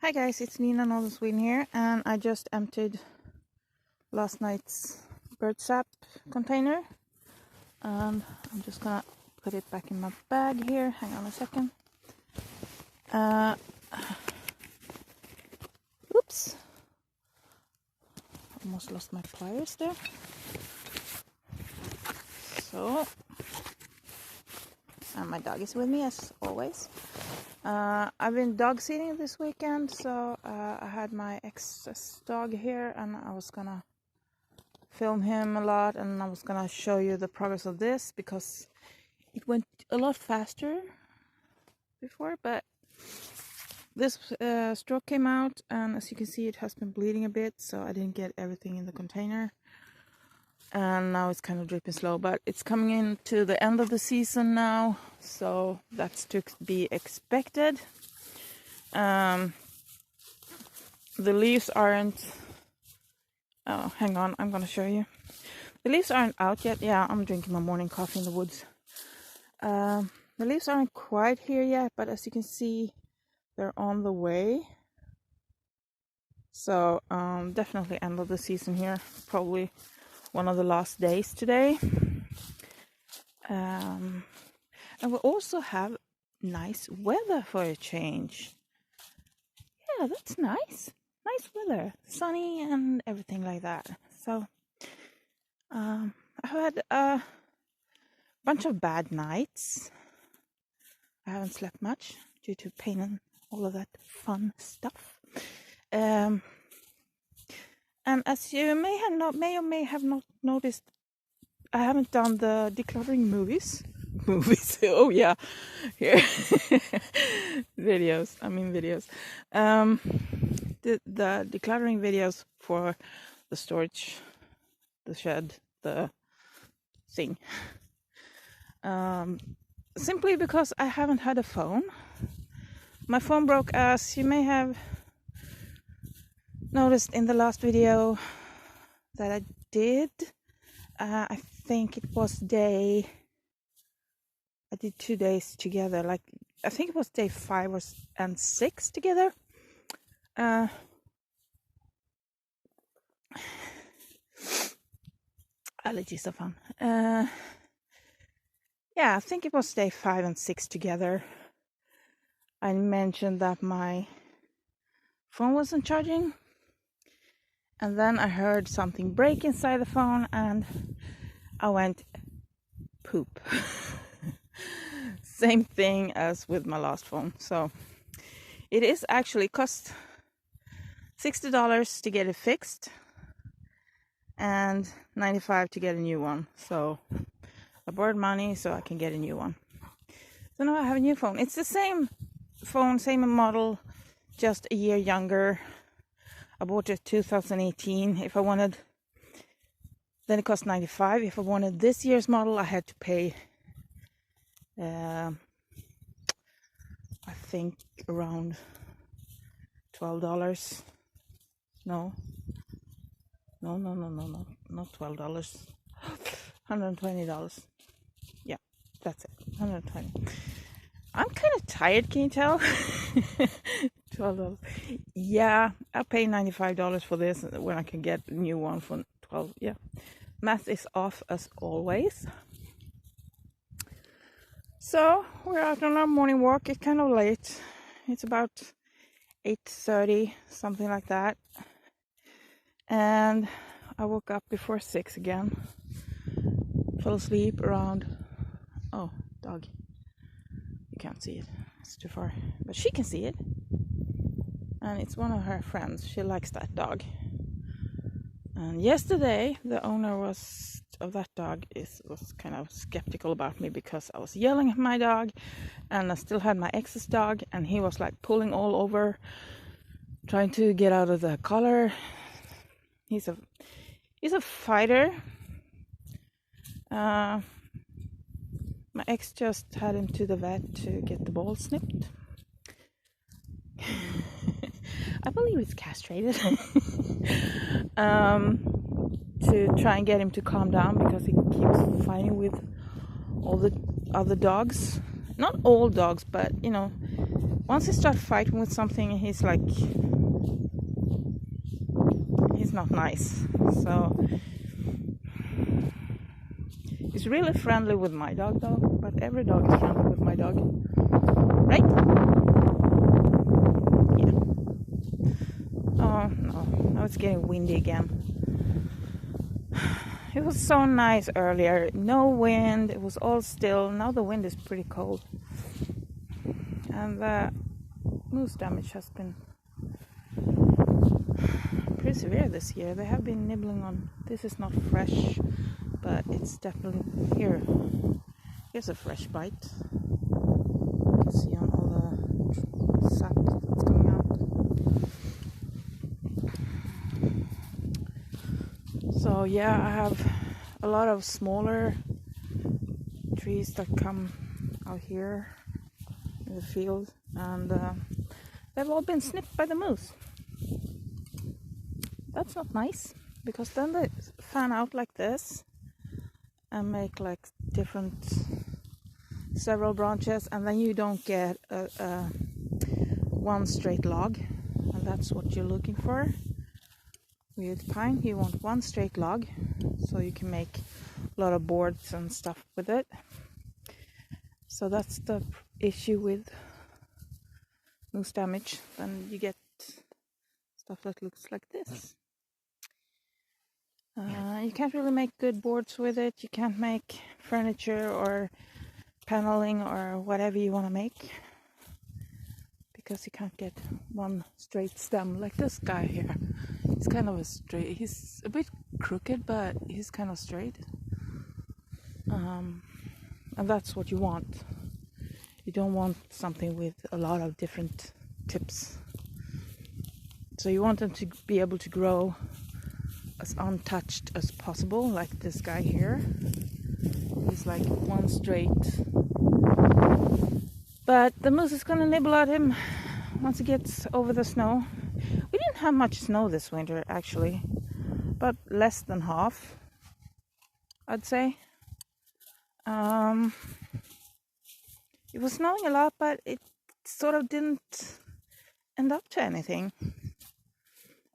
Hi guys, it's Nina Northern Sweden here, and I just emptied last night's bird sap container, and I'm just gonna put it back in my bag here. Hang on a second. Oops, almost lost my pliers there. So, and my dog is with me as always. I've been dog sitting this weekend, so I had my excess dog here, and I was gonna film him a lot, and I was gonna show you the progress of this because it went a lot faster before, but this stroke came out, and as you can see, it has been bleeding a bit, so I didn't get everything in the container, and now it's kind of dripping slow, but it's coming into the end of the season now, so that's to be expected. The leaves aren't, oh, hang on, I'm gonna show you. The leaves aren't out yet. Yeah, I'm drinking my morning coffee in the woods. The leaves aren't quite here yet, but as you can see, they're on the way. So definitely end of the season here, probably one of the last days today. And we also have nice weather for a change. Yeah, that's nice. Nice weather, sunny and everything like that. So I've had a bunch of bad nights. I haven't slept much due to pain and all of that fun stuff. And as you may or may have not noticed, I haven't done the decluttering movies. Oh yeah, here videos. The decluttering videos for the storage, the shed, the thing. Simply because I haven't had a phone. My phone broke, as you may have noticed in the last video that I did. I think it was I did 2 days together. Like, I think it was day 5 and 6 together. Allergies are fun. Yeah, I think it was day 5 and 6 together. I mentioned that my phone wasn't charging, and then I heard something break inside the phone, and I went poop. Same thing as with my last phone. So it is actually cost $60 to get it fixed and $95 to get a new one. So I borrowed money so I can get a new one. So now I have a new phone. It's the same phone, same model, just a year younger. I bought it 2018. If I wanted, then it cost $95. If I wanted this year's model, I had to pay I think around $12. No, not $12. $120. Yeah, that's it. $120. I'm kind of tired, can you tell? $12. Yeah, I'll pay $95 for this when I can get a new one for $12. Yeah, math is off as always. So we're out on our morning walk. It's kind of late. It's about 8:30, something like that. And I woke up before 6 again. Fell asleep around, oh, dog. You can't see it, it's too far. But she can see it. And it's one of her friends. She likes that dog. And yesterday, the owner of that dog was kind of skeptical about me because I was yelling at my dog, and I still had my ex's dog, and he was like pulling all over, trying to get out of the collar. He's a fighter. My ex just had him to the vet to get the ball snipped. I believe it's castrated. To try and get him to calm down because he keeps fighting with all the other dogs. Not all dogs, but once he starts fighting with something, he's not nice. So he's really friendly with my dog though, but every dog is friendly with my dog, right? Yeah. Oh no, now it's getting windy again. It was so nice earlier, no wind, it was all still. Now the wind is pretty cold, and the moose damage has been pretty severe this year. They have been nibbling on, this is not fresh, but it's definitely here. Here's a fresh bite. You can see on all the sap that's coming out. So yeah, I have a lot of smaller trees that come out here in the field, and they've all been snipped by the moose. That's not nice, because then they fan out like this and make like several branches, and then you don't get one straight log, and that's what you're looking for. With pine, you want one straight log, so you can make a lot of boards and stuff with it. So that's the issue with moose damage. Then you get stuff that looks like this. You can't really make good boards with it. You can't make furniture or paneling or whatever you want to make, because you can't get one straight stem like this guy here. He's kind of he's a bit crooked, but he's kind of straight. And that's what you want. You don't want something with a lot of different tips. So you want them to be able to grow as untouched as possible, like this guy here. He's like one straight. But the moose is gonna nibble at him once he gets over the snow. We didn't have much snow this winter, actually, but less than half, I'd say. It was snowing a lot, but it sort of didn't end up to anything.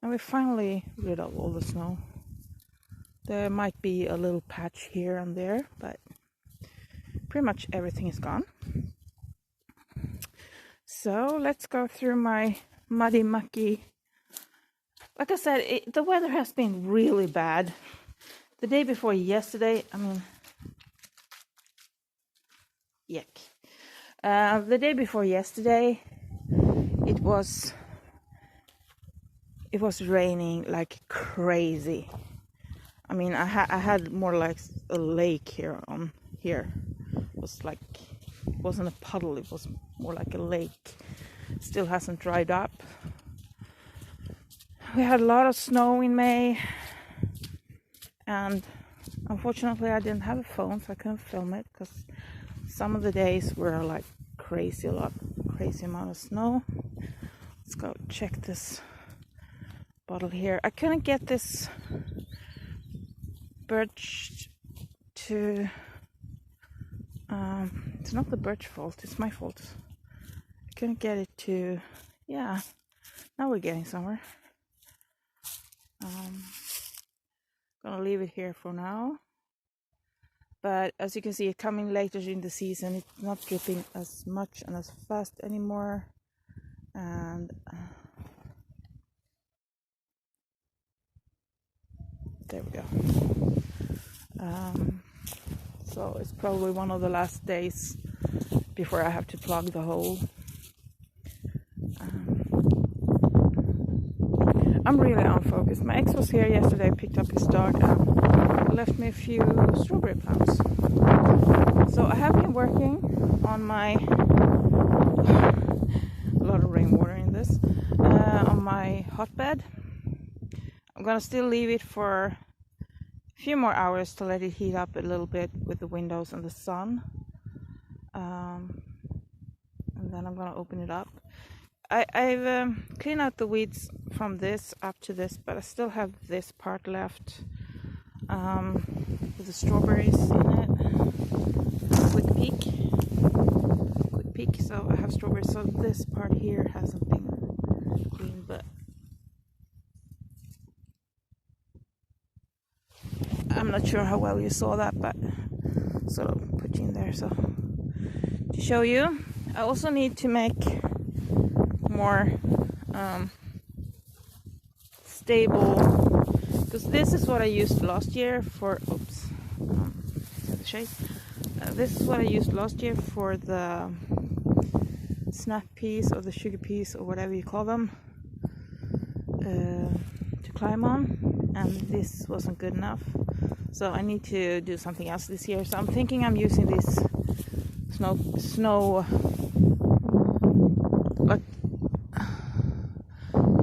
And we're finally rid of all the snow. There might be a little patch here and there, but pretty much everything is gone. So let's go through my muddy, mucky. Like I said, the weather has been really bad. The day before yesterday, yuck. The day before yesterday, it was raining like crazy. I mean, I had more like a lake here on here. It was like, it wasn't a puddle, it was more like a lake. Still hasn't dried up. We had a lot of snow in May, and unfortunately I didn't have a phone, so I couldn't film it, because some of the days were like crazy amount of snow. Let's go check this bottle here. I couldn't get this birch to it's not the birch fault, it's my fault. I couldn't get it to, yeah, now we're getting somewhere. Gonna leave it here for now, but as you can see, it's coming later in the season. It's not dripping as much and as fast anymore, and there we go. So it's probably one of the last days before I have to plug the hole. I'm really unfocused. My ex was here yesterday, picked up his dog, and left me a few strawberry plants. So I have been working on my, a lot of rainwater in this, on my hotbed. I'm gonna still leave it for a few more hours to let it heat up a little bit with the windows and the sun. And then I'm gonna open it up. I've cleaned out the weeds from this up to this, but I still have this part left with the strawberries in it. Quick peek. so I have strawberries. So this part here hasn't been cleaned, but I'm not sure how well you saw that, but sort of put you in there. So to show you, I also need to make more stable, because this is what I used last year for, oops, the shade. This is what I used last year for the snap peas or the sugar peas or whatever you call them, to climb on, and this wasn't good enough, so I need to do something else this year. So I'm thinking I'm using this snow like,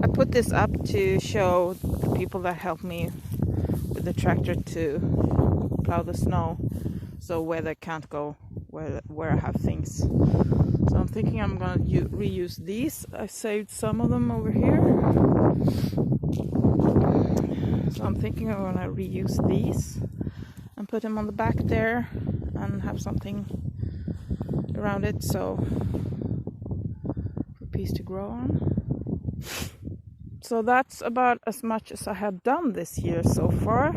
I put this up to show the people that help me with the tractor to plow the snow, so where they can't go, where I have things. So I'm thinking I'm gonna reuse these. I saved some of them over here, so I'm thinking I'm gonna reuse these and put them on the back there and have something around it, so for peas to grow on. So that's about as much as I have done this year so far,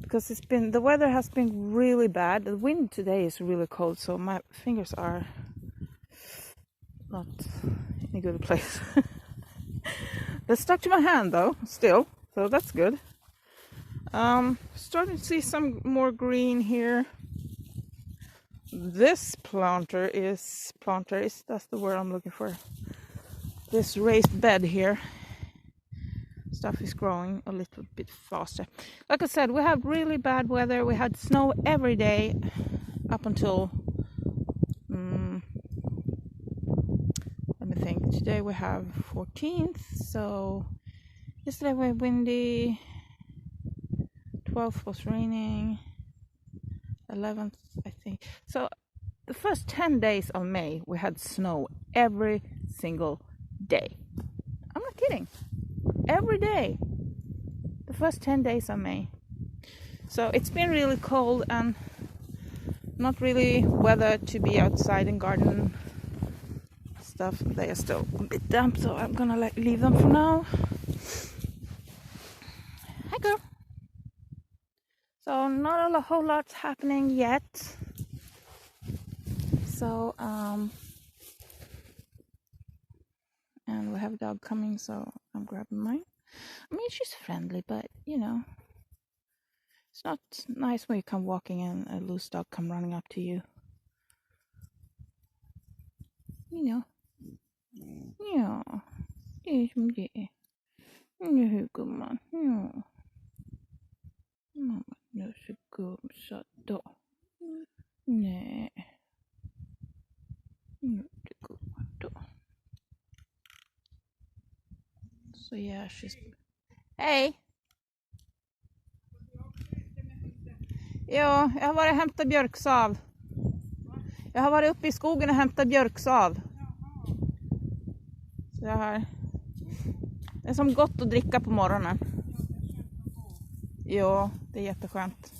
because the weather has been really bad. The wind today is really cold, so my fingers are not in a good place. They're stuck to my hand though, still, so that's good. Starting to see some more green here. This planter is, that's the word I'm looking for. This raised bed here, stuff is growing a little bit faster. Like I said, we have really bad weather. We had snow every day up until let me think. Today we have 14th, so yesterday was windy, 12th was raining, 11th I think. So the first 10 days of May we had snow every single day. I'm not kidding. Every day. The first 10 days of May. So it's been really cold and not really weather to be outside and garden stuff. They are still a bit damp, so I'm gonna leave them for now. Hi girl. So not a whole lot happening yet. So and we have a dog coming, so I'm grabbing mine. I mean, she's friendly, but you know, it's not nice when you come walking and a loose dog come running up to you. You know. Ja, det är som det är. Nu gumman. Ja. Mamma, nu är så gumsad då. Nej. Nu är det gumman då. So yeah, she's... Hej! Ja, jag har varit och hämtat björksav. Jag har varit uppe i skogen och hämtat björksav. Så jag har... Det är som gott att dricka på morgonen. Ja, det är jätteskönt.